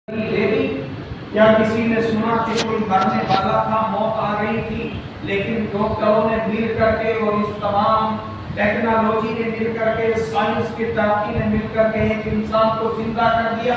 لے لی یا کسی نے سنا کہ کوئی مرنے والا تھا، موت آ رہی تھی، لیکن ڈاکٹروں نے مل کر کے اور اس تمام ٹیکنالوجی نے مل کر کے، سائنس کی ترقی نے مل کر کے ایک انسان کو زندہ کر دیا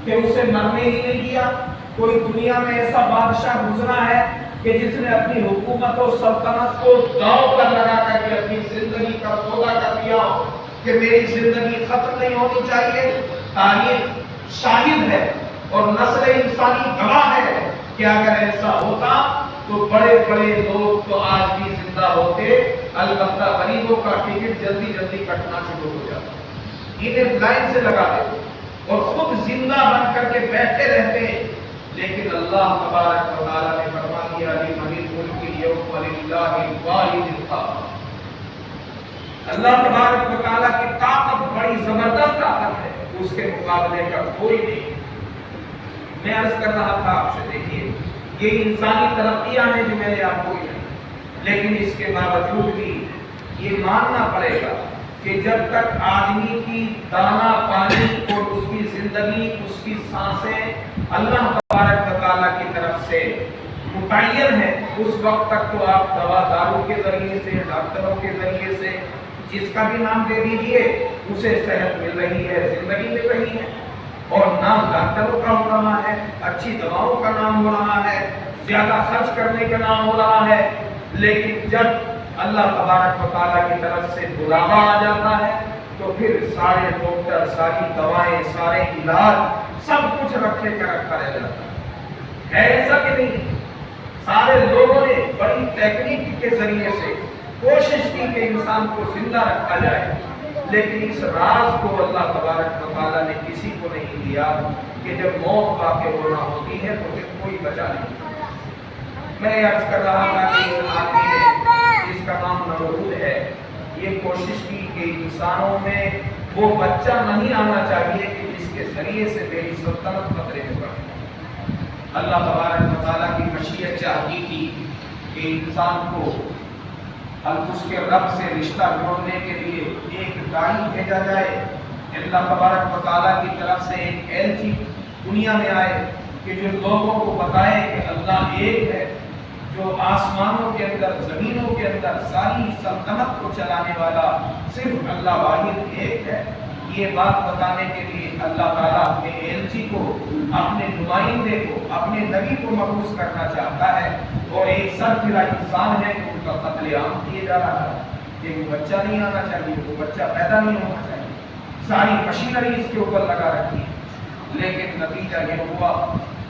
کہ اسے مرنے ہی نہیں دیا۔ کوئی دنیا میں ایسا بادشاہ گزرا ہے کہ جس نے اپنی حکومت و سلطنت کو داؤ پر لگا کر کے اپنی زندگی کا سودا کر دیا کہ میری زندگی ختم نہیں ہونی چاہیے؟ تاریخ شاہد ہے اور نسل انسانی گواہ ہے کہ اگر ایسا ہوتا تو بڑے بڑے لوگ تو آج بھی زندہ ہوتے، البتہ غریبوں کا ٹکٹ جلدی جلدی کٹنا شروع ہو جاتا، انہیں لائن سے لگا دیتے اور خود زندہ بن کر کے بیٹھے رہتے۔ لیکن اللہ تبارک و تعالیٰ نے فرما دیا لمن الملک اليوم وللہ الواحد القہار۔ اللہ تبارک و تعالیٰ کی طاقت بڑی زبردست طاقت ہے، اس کے مقابلے کا کوئی نہیں۔ میں عرض کر رہا تھا آپ سے، دیکھیے یہ انسانی ترقیاں ہیں جو میں نے آپ کو کہی، لیکن اس کے باوجود بھی یہ ماننا پڑے گا کہ جب تک آدمی کی دانہ پانی اور اس کی زندگی، اس کی سانسیں اللہ تبارک و تعالیٰ کی طرف سے متعین ہے، اس وقت تک تو آپ دوا دارو کے ذریعے سے، ڈاکٹروں کے ذریعے سے، جس کا بھی نام دے دیجئے، اسے صحت مل رہی ہے، زندگی مل رہی ہے، اور نام ڈاکٹروں کا ہو رہا ہے، اچھی دواؤں کا نام ہو رہا ہے، زیادہ خرچ کرنے کا نام ہو رہا ہے۔ لیکن جب اللہ تبارک و تعالیٰ کی طرف سے بلاوا آ جاتا ہے تو پھر سارے ڈاکٹر، ساری دوائیں، سارے علاج، سب کچھ رکھے کا رکھا رہ جاتا ہے ایسا کہ نہیں؟ سارے لوگوں نے بڑی تکنیک کے ذریعے سے کوشش کی کہ انسان کو زندہ رکھا جائے، لیکن اس راز کو اللہ تبارک و تعالیٰ نے کسی کو نہیں دیا کہ جب موت واقع ہونا ہوتی ہے تو پھر کوئی بچا نہیں۔ میں عرض کر رہا تھا کہ اس آدمی نے، جس کا نام نمرود ہے، یہ کوشش کی کہ انسانوں میں وہ بچہ نہیں آنا چاہیے کہ جس کے ذریعے سے میری سلطنت خطرے میں پڑے۔ اللہ تبارک و تعالیٰ کی مشیت چاہتی تھی کہ انسان کو اس کے رب سے رشتہ جوڑنے کے لیے ایک داعی بھیجا جائے۔ اللہ تبارک و تعالیٰ کی طرف سے ایک ایلچی دنیا میں آئے کہ جو لوگوں کو بتائے کہ اللہ ایک ہے، جو آسمانوں کے اندر، زمینوں کے اندر ساری سلطنت کو چلانے والا صرف اللہ واحد ایک ہے۔ یہ بات بتانے کے لیے اللہ تعالیٰ اپنے ایلچی کو، اپنے نمائندے کو، اپنے نبی کو مبعوث کرنا چاہتا ہے، اور ایک سرفرا انسان ہے کہ ان کا قتل عام کیے جا رہا ہے کہ وہ بچہ نہیں آنا چاہیے، وہ بچہ پیدا نہیں ہونا چاہیے، ساری مشینری اس کے اوپر لگا رکھی ہے۔ لیکن نتیجہ یہ ہوا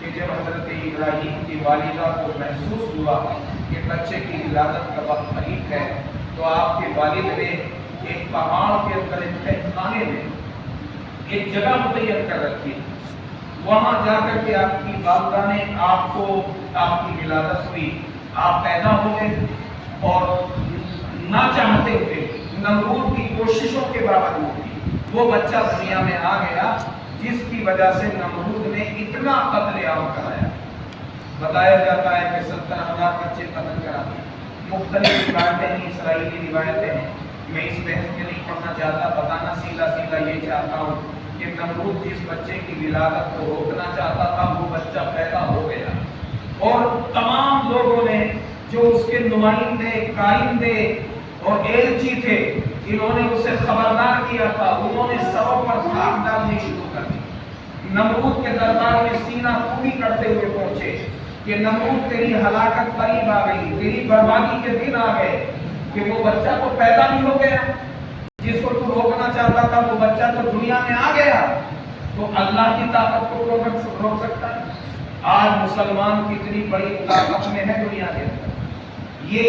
کہ جب حضرت ابراہیم کی والدہ کو محسوس ہوا کہ بچے کی ولادت کا وقت قریب ہے، تو آپ کے والد نے ایک پہاڑ کے اندر ایک تہخانے میں ایک جگہ متعین کر رکھی، وہاں جا کر کے آپ کی والدہ نے آپ کو، آپ کی ولادت ہوئی، آپ پیدا ہوئے، اور نہ چاہتے ہوئے، نمرود کی کوششوں کے باوجود بھی وہ بچہ دنیا میں آ گیا، جس کی وجہ سے نمرود نے اتنا قتل عام کرایا۔ بتایا جاتا ہے کہ 70,000 بچے قتل کرا دیے۔ مختلف روایتیں ہیں، اسرائیلی روایتیں ہیں، میں اس بحث میں نہیں پڑھنا چاہتا، بتانا سیدھا یہ چاہتا ہوں کہ نمرود جس بچے کی ولادت کو روکنا چاہتا تھا، وہ بچہ پیدا ہو گیا، اور تمام لوگوں نے جو اس کے نمائندے، کائندے اور ایلچی تھے، انہوں نے اسے خبردار کیا تھا، انہوں نے سروں پر خاک ڈالنی شروع کر دی۔ نمرود کے دربار میں سینہ پوری کرتے ہوئے پہنچے کہ نمرود تیری ہلاکت قریب آ گئی، تیری بربادی کے دن آ گئے، کہ وہ بچہ تو پیدا نہیں ہو گیا جس کو تو روکنا چاہتا تھا، وہ بچہ تو دنیا میں آ گیا، تو اللہ کی طاقت کو روک سکتا ہے؟ آج مسلمان کتنی بڑی طاقت میں ہے دنیا کے اندر، یہ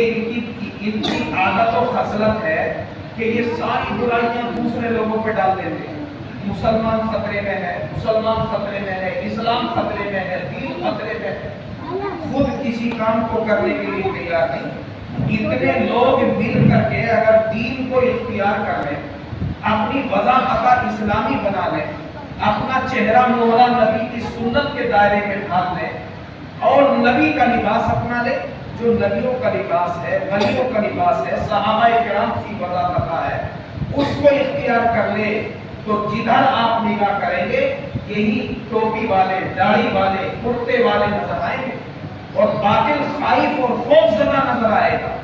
ان کی عادت و خصلت ہے کہ یہ ساری برائیاں دوسرے لوگوں پہ ڈال دیتے ہیں۔ مسلمان خطرے میں ہے، مسلمان خطرے میں ہے، اسلام خطرے میں ہے، دین خطرے میں ہے، خود کسی کام کو کرنے کے لیے تیار نہیں۔ اتنے لوگ مل کر کے اگر دین کو اختیار کر لیں، اپنی وضاحت اسلامی بنا لیں، اپنا چہرہ موہرا نبی کی سنت کے دائرے میں ڈھال لیں، اور نبی کا لباس اپنا لیں، جو نبیوں کا لباس ہے، ولیوں کا لباس ہے، صحابہ کرام کی وضاحت ہے، اس کو اختیار کر لے، تو جدھر آپ نگاہ کریں گے یہی ٹوپی والے، داڑھی والے، کرتے والے نظر آئیں گے، اور باطل خائف اور خوف زدہ نظر آئے گا۔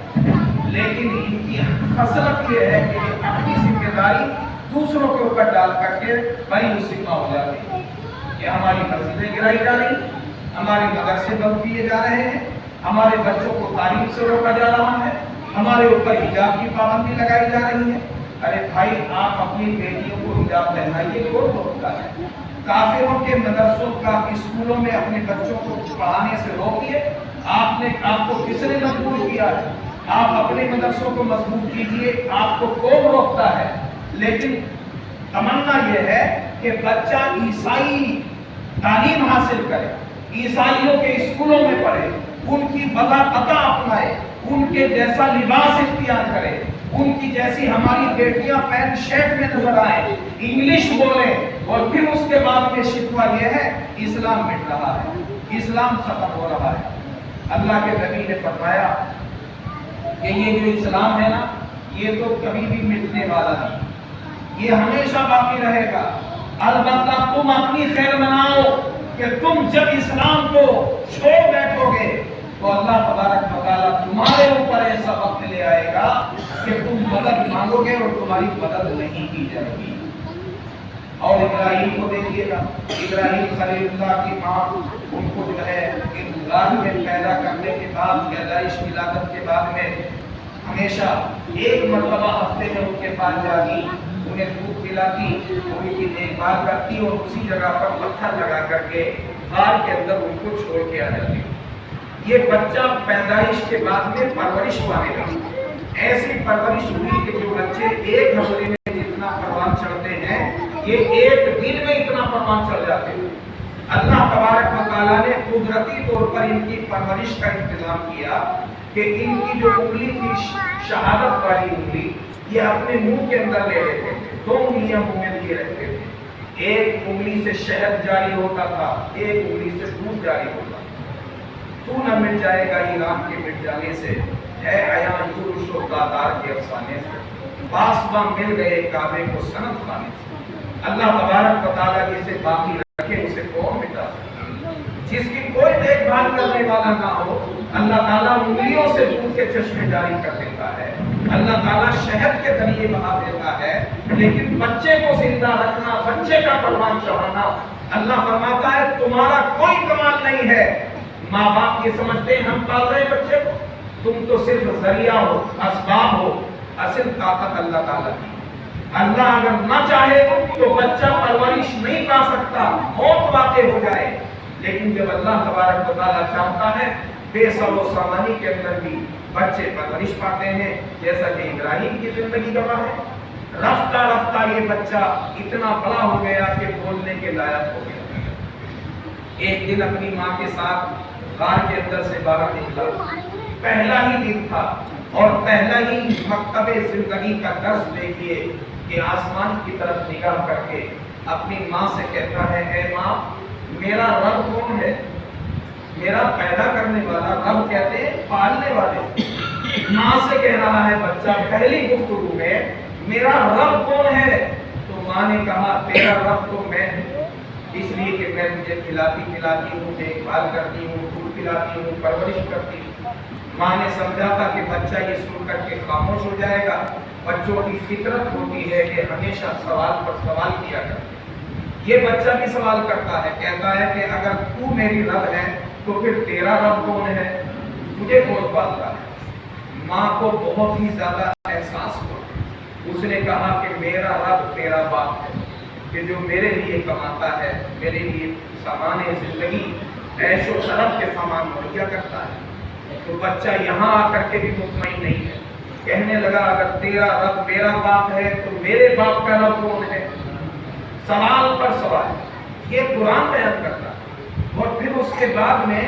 لیکن ان کی خصلت یہ ہے کہ یہ اپنی ذمہ داری دوسروں کے اوپر ڈال کر کے بڑی مصیبت ہو جاتی ہے کہ ہماری مسجدیں گرائی جا رہی، ہمارے مدرسے بند کیے جا رہے ہیں، ہمارے بچوں کو تعلیم سے روکا جا رہا ہے، ہمارے اوپر حجاب کی پابندی لگائی جا رہی ہے۔ ارے بھائی، آپ اپنی بیٹیوں کو حجاب پہنائیے، کون روکتا ہے؟ کافروں کے مدرسوں کا اسکولوں میں اپنے بچوں کو پڑھانے سے روکیے۔ آپ کو کس نے مجبور کیا ہے؟ آپ اپنے مدرسوں کو مضبوط کیجیے، آپ کو کون روکتا ہے؟ لیکن تمنا یہ ہے کہ بچہ عیسائی تعلیم حاصل کرے، عیسائیوں کے اسکولوں میں پڑھے، ان کی وضاحت اپنائے، ان کے جیسا لباس اختیار کرے، ان کی جیسی ہماری بیٹیاں پینٹ شرٹ میں نظر آئے، انگلش بولیں، اور پھر اس کے بعد میں شکوہ یہ ہے اسلام مٹ رہا ہے، اسلام ختم ہو رہا ہے۔ اللہ کے نبی نے فرمایا کہ یہ جو اسلام ہے نا، یہ تو کبھی بھی مٹنے والا نہیں، یہ ہمیشہ باقی رہے گا۔ البتہ تم اپنی خیر مناؤ کہ تم جب اسلام کو چھوڑ بیٹھو گے تو اللہ تبارک و تعالیٰ تمہارے اوپر ایسا وقت لے آئے گا کہ تم مدد مانگو گے اور تمہاری مدد نہیں کی جائے گی۔ اور ابراہیم کو دیکھیے گا، ابراہیم خلیل اللہ کی ماں ان کو جو ہے غار میں پیدا کرنے کے بعد، پیدائش ولادت کے بعد میں ہمیشہ ایک مرتبہ ہفتے میں ان کے پاس جاتی، انہیں دودھ پلاتی، ان کی دیکھ بھال کرتی، اور اسی جگہ پر پتھر لگا کر کے غار کے اندر ان کو چھوڑ کے آ جاتی۔ یہ بچہ پیدائش کے بعد میں پرورش پانے گا، ایسی پرورش ہوئی کہ جو بچے ایک ہفتے میں جتنا پروان چڑھتے ہیں، یہ ایک دن میں اتنا پروان چڑھ جاتے ہیں۔ اللہ تبارک و تعالیٰ نے قدرتی طور پر ان کی پرورش کا انتظام کیا کہ ان کی جو انگلی تھی، شہادت والی انگلی، یہ اپنے منہ کے اندر لے لیتے تھے، دو انگلیاں منہ میں لیے رکھتے تھے، ایک انگلی سے شہد جاری ہوتا تھا، ایک انگلی سے دودھ جاری ہوتا تھا۔ تو نہ مٹ جائے گا ایران کے مٹ جانے سے، ہے عیان یورش و دادار کے افسانے سے، پاسباں مل گئے کعبے کو سند خانے سے۔ اللہ تبارک و تعالیٰ جسے باقی رکھے اسے کون مٹا سکتا؟ جس کی کوئی دیکھ بھال کرنے والا نہ ہو، اللہ تعالیٰ انگلیوں سے دودھ کے چشمے جاری کر دیتا ہے، اللہ تعالیٰ شہد کے ذریعے بہا دیتا ہے، لیکن بچے کو زندہ رکھنا، بچے کا پروان چڑھانا، اللہ فرماتا ہے تمہارا کوئی کمال نہیں ہے۔ ماں باپ یہ سمجھتے ہیں ہم پال رہے بچے کو، تم تو صرف ذریعہ ہو، اسباب ہو، اصل طاقت اللہ تعالیٰ کی۔ اللہ اگر نہ چاہے تو بچہ پرورش نہیں پا سکتا، موت واقع ہو جائے، لیکن جب اللہ تبارک و تعالیٰ چاہتا ہے، بے سر و سامانی کے اندر بھی بچے پرورش پاتے ہیں، جیسا کہ ابراہیم کی زندگی گواہ ہے۔ رفتہ رفتہ یہ بچہ اتنا بڑا ہو گیا کہ بولنے کے لائق ہو گیا۔ ایک دن اپنی ماں کے ساتھ غار کے اندر سے باہر نکلا، پہلا ہی دن تھا اور پہلا ہی مکتب زندگی کا درس دیکھیے کہ آسمان کی طرف نگاہ کر کے اپنی ماں سے کہتا ہے، اے ماں میرا رب کون ہے؟ میرا پیدا کرنے والا، رب کہتے ہیں پالنے والے۔ ماں سے کہہ رہا ہے بچہ پہلی گفتگو میں، میرا رب کون ہے؟ تو ماں نے کہا تیرا رب تو میں ہوں، اس لیے کہ میں تجھے کھلاتی پلاتی ہوں، دیکھ بھال کرتی ہوں، دودھ پلاتی ہوں، پرورش کرتی ہوں۔ ماں نے سمجھا تھا کہ بچہ یہ سن کر کے خاموش ہو جائے گا۔ بچوں کی فطرت ہوتی ہے کہ ہمیشہ سوال پر سوال کیا کرتے ہیں۔ یہ بچہ بھی سوال کرتا ہے، کہتا ہے کہ اگر تو میری رب ہے تو پھر تیرا رب کون ہے؟ مجھے کون پالتا ہے؟ ماں کو بہت ہی زیادہ احساس ہوا۔ اس نے کہا کہ میرا رب تیرا باپ ہے کہ جو میرے لیے کماتا ہے، میرے لیے سامان زندگی، عیش و شرف کے سامان مہیا کرتا ہے۔ تو بچہ یہاں آ کر کے بھی مطمئن نہیں ہے، کہنے لگا اگر تیرا رب میرا باپ ہے تو میرے باپ کا رب کون ہے؟ سوال پر سوال یہ قرآن بیان کرتا ہے۔ اور پھر اس کے بعد میں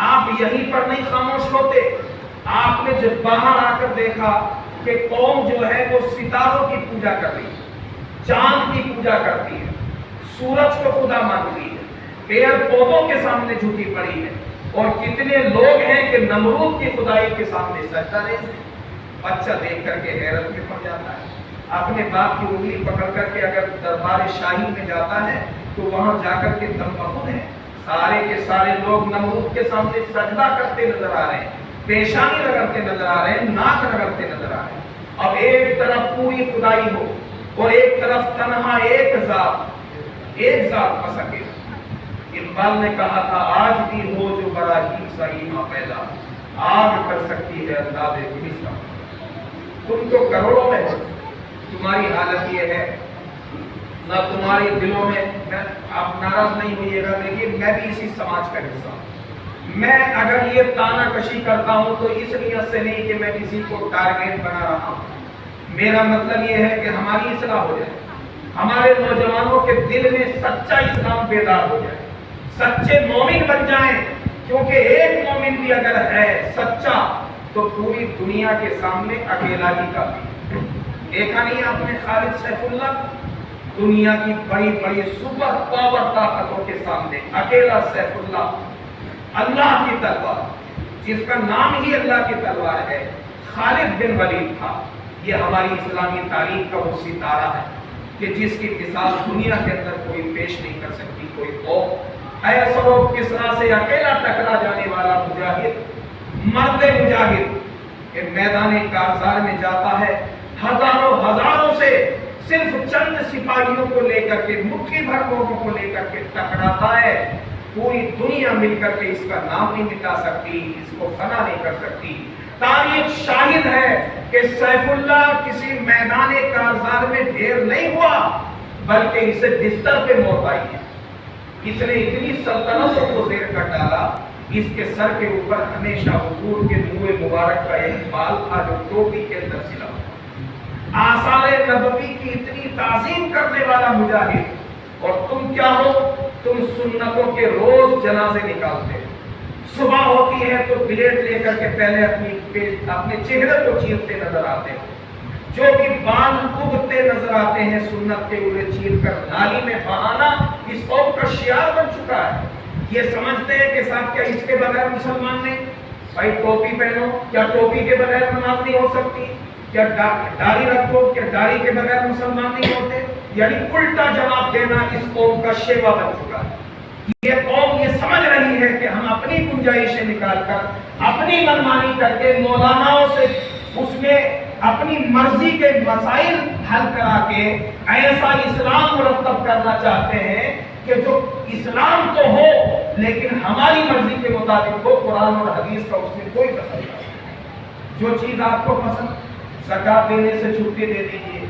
آپ یہیں پر نہیں خاموش ہوتے، آپ نے جب باہر آ کر دیکھا کہ قوم جو ہے وہ ستاروں کی پوجا کر رہی ہے، چاند کی پوجا کرتی ہے، سورج کو خدا مانتی ہے، پیڑ پودوں کے سامنے جھکی پڑی ہے، اور کتنے لوگ ہیں کہ نمرود کی خدائی کے سامنے سجدہ نہیں۔ بچہ دیکھ کر کے حیرت میں پڑ جاتا ہے۔ اپنے باپ کی انگلی پکڑ کر کے اگر دربار شاہی میں جاتا ہے تو وہاں جا کر کے دم بخود ہے، سارے کے سارے لوگ نمرود کے سامنے سجدہ کرتے نظر آ رہے ہیں، پیشانی رگڑتے نظر آ رہے ہیں، ناک رگڑتے نظر آ رہے ہیں۔ اب ایک طرف پوری خدائی ہو اور ایک طرف تنہا ایک ذات پسکے۔ اقبال نے کہا تھا آج بھی ہو جو بڑا ہی سہیما پیدا، آگ کر سکتی ہے انداز گلستہ۔ تم تو کروڑوں میں ہو، تمہاری حالت یہ ہے نہ تمہارے دلوں میں، آپ ناراض نہیں ہوئیے گا، دیکھیے میں بھی اسی سماج کا حصہ ہوں۔ میں اگر یہ تانا کشی کرتا ہوں تو اس نیت سے نہیں کہ میں کسی کو ٹارگیٹ بنا رہا ہوں، میرا مطلب یہ ہے کہ ہماری اصلاح ہو جائے، ہمارے نوجوانوں کے دل میں سچا اسلام بیدار ہو جائے، سچے مومن بن جائیں، کیونکہ ایک مومن بھی اگر ہے سچا تو پوری دنیا کے سامنے اکیلا ہی کافی۔ دیکھا نہیں آپ نے خالد سیف اللہ، دنیا کی بڑی بڑی سپر پاور طاقتوں کے سامنے اکیلا سیف اللہ، اللہ کی تلوار، جس کا نام ہی اللہ کی تلوار ہے، خالد بن ولید تھا۔ یہ ہماری اسلامی تاریخ کا وہ ستارہ ہے کہ جس کی مثال دنیا کے اندر کوئی پیش نہیں کر سکتی کوئی قوم۔ قیصر و کسریٰ سے اکیلا ٹکرا جانے والا مجاہد، مرد مجاہد، کہ میدان کارزار میں جاتا ہے، ہزاروں سے صرف چند سپاہیوں کو لے کر کے، مٹھی بھر لوگوں کو لے کر کے ٹکراتا ہے، پوری دنیا مل کر کے اس کا نام نہیں مٹا سکتی، اس کو فنا نہیں کر سکتی۔ تاریخ شاہد ہے کہ سیف اللہ کسی میدان کارزار میں ڈھیر نہیں ہوا، بلکہ اسے بستر پہ موت آئی ہے۔ اس نے اتنی سلطنتوں کو زیر کر ڈالا، اس کے سر کے اوپر ہمیشہ حضور کے منہ مبارک کا ایک بال تھا جو ٹوپی کے اندر سلا ہوا۔ آثار نبوی کی اتنی تعظیم کرنے والا مجاہد، اور تم کیا ہو؟ تم سنتوں کے روز جنازے نکالتے ہو، صبح ہوتی ہے تو بلیڈ لے کر کے پہلے اپنے چہرے کو چیرتے نظر آتے ہو، جو بھی بال اگتے نظر آتے ہیں سنت کے انہیں چیر کر نالی میں بہانا اس قوم کا شعار بن چکا ہے۔ یہ سمجھتے ہیں کہ صاحب کیا اس کے بغیر مسلمان نہیں؟ بھائی ٹوپی پہنو، کیا ٹوپی کے بغیر نماز نہیں ہو سکتی؟ کیا داڑھی رکھو، کیا داڑھی کے بغیر مسلمان نہیں ہوتے؟ یعنی الٹا جواب دینا اس قوم کا شیوا بن چکا ہے۔ یہ قوم یہ سمجھ رہی ہے کہ ہم اپنی گنجائشیں نکال کر، اپنی منمانی کر کے، مولاناؤں سے اس میں اپنی مرضی کے مسائل حل کرا کے ایسا اسلام مرتب کرنا چاہتے ہیں کہ جو اسلام تو ہو لیکن ہماری مرضی کے مطابق ہو، قرآن اور حدیث کا اس میں کوئی دخل نہیں۔ جو چیز آپ کو پسند، زکات دینے سے چھٹی دے دیجیے،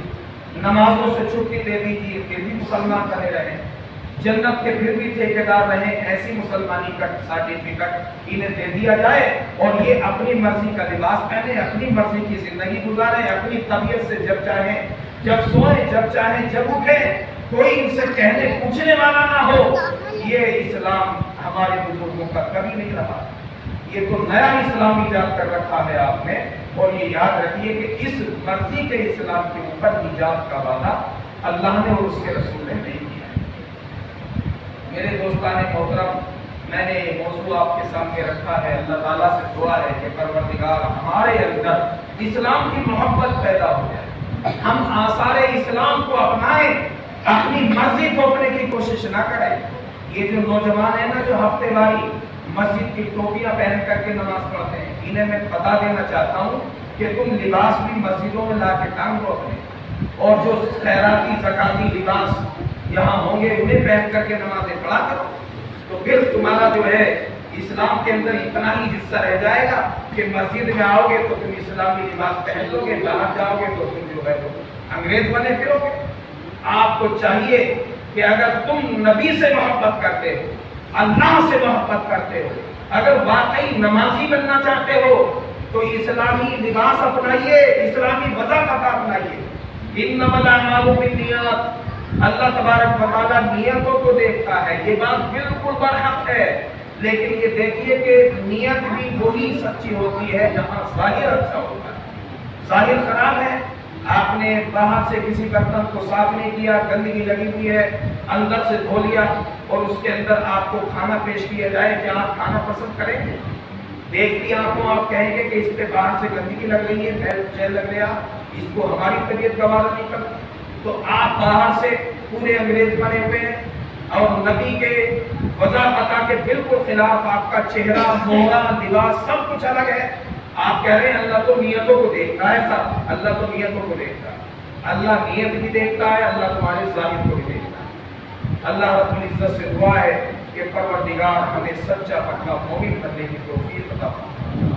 نمازوں سے چھٹی دے دیجیے، پھر بھی مسلمان بنے رہیں، جنت کے پھر بھی ٹھیکیدار رہیں، ایسی مسلمانی کا سرٹیفکیٹ انہیں دے دیا جائے اور یہ اپنی مرضی کا لباس پہنے، اپنی مرضی کی زندگی گزاریں، اپنی طبیعت سے جب چاہیں جب سوئیں، جب چاہیں جب اٹھیں، کوئی ان سے کہنے پوچھنے والا نہ ہو۔ یہ اسلام ہمارے بزرگوں کا کبھی نہیں رہا، یہ تو نیا اسلام ایجاد کر رکھا ہے آپ نے، اور یہ یاد رکھیے کہ اس مرضی کے اسلام کے اوپر ایجاد کا وعدہ اللہ نے اور اس کے رسول نے نہیں کیا ہے۔ میرے دوستان محترم، میں نے یہ موضوع آپ کے سامنے رکھا ہے، اللہ تعالیٰ سے دعا ہے کہ پروردگار ہمارے اندر اسلام کی محبت پیدا ہو جائے، ہم آثار اسلام کو اپنائیں، اپنی مرضی تھوپنے کی کوشش نہ کریں۔ یہ جو نوجوان ہیں نا جو ہفتے واری مسجد کی ٹوپیاں پہن کر کے نماز پڑھتے ہیں، انہیں میں بتا دینا چاہتا ہوں کہ تم لباس بھی مسجدوں میں لا کے ٹانگ دو اپنے، اور جو خیراتی زکاتی لباس یہاں ہوں گے انہیں پہن کر کے نمازیں پڑھا کرو، تو پھر تمہارا جو ہے اسلام کے اندر اتنا ہی حصہ رہ جائے گا کہ مسجد میں آؤ گے تو تم اسلامی لباس پہن لو گے، باہر جاؤ گے تو تم جو ہے وہ انگریز بنے پھرو گے۔ آپ کو چاہیے کہ اگر تم نبی سے محبت کرتے ہو، اللہ سے محبت کرتے ہو، اگر واقعی نمازی بننا چاہتے ہو تو اسلامی لباس اپنائیے، اسلامی وضاحت اپنائیے۔ انما الاعمال بالنیات، اللہ تبارک و تعالیٰ نیتوں کو دیکھتا ہے، یہ بات بالکل برحق ہے، لیکن یہ دیکھیے کہ نیت بھی وہی سچی ہوتی ہے جہاں ظاہر اچھا ہوتا ہے۔ ظاہر خراب ہے، آپ نے باہر سے کسی برتن کو صاف نہیں کیا، گندگی لگی ہوئی ہے، اندر سے دھو لیا اور اس کے اندر آپ کو کھانا پیش کیا جائے، کیا آپ کھانا پسند کریں گے؟ دیکھتی آنکھوں آپ کہیں گے کہ اس پہ باہر سے گندگی لگ رہی ہے، میل لگ رہا، اس کو ہماری طبیعت گوارا نہیں کرتی. تو آپ باہر سے پورے انگریز بنے ہوئے ہیں اور نبی کے وضاحت کے بالکل خلاف آپ کا چہرہ، مہرہ، لباس سب کچھ الگ ہے. آپ کہہ رہے ہیں اللہ تو نیتوں کو دیکھتا ہے. صاحب اللہ تو نیتوں کو دیکھتا ہے. اللہ نیت بھی دیکھتا ہے، اللہ تمہارے ظاہر کو بھی دیکھتا ہے. اللہ رب العزت سے دعا ہے کہ پروردگار ہمیں سچا پکا مومن بننے کی توفیق عطا فرمائے.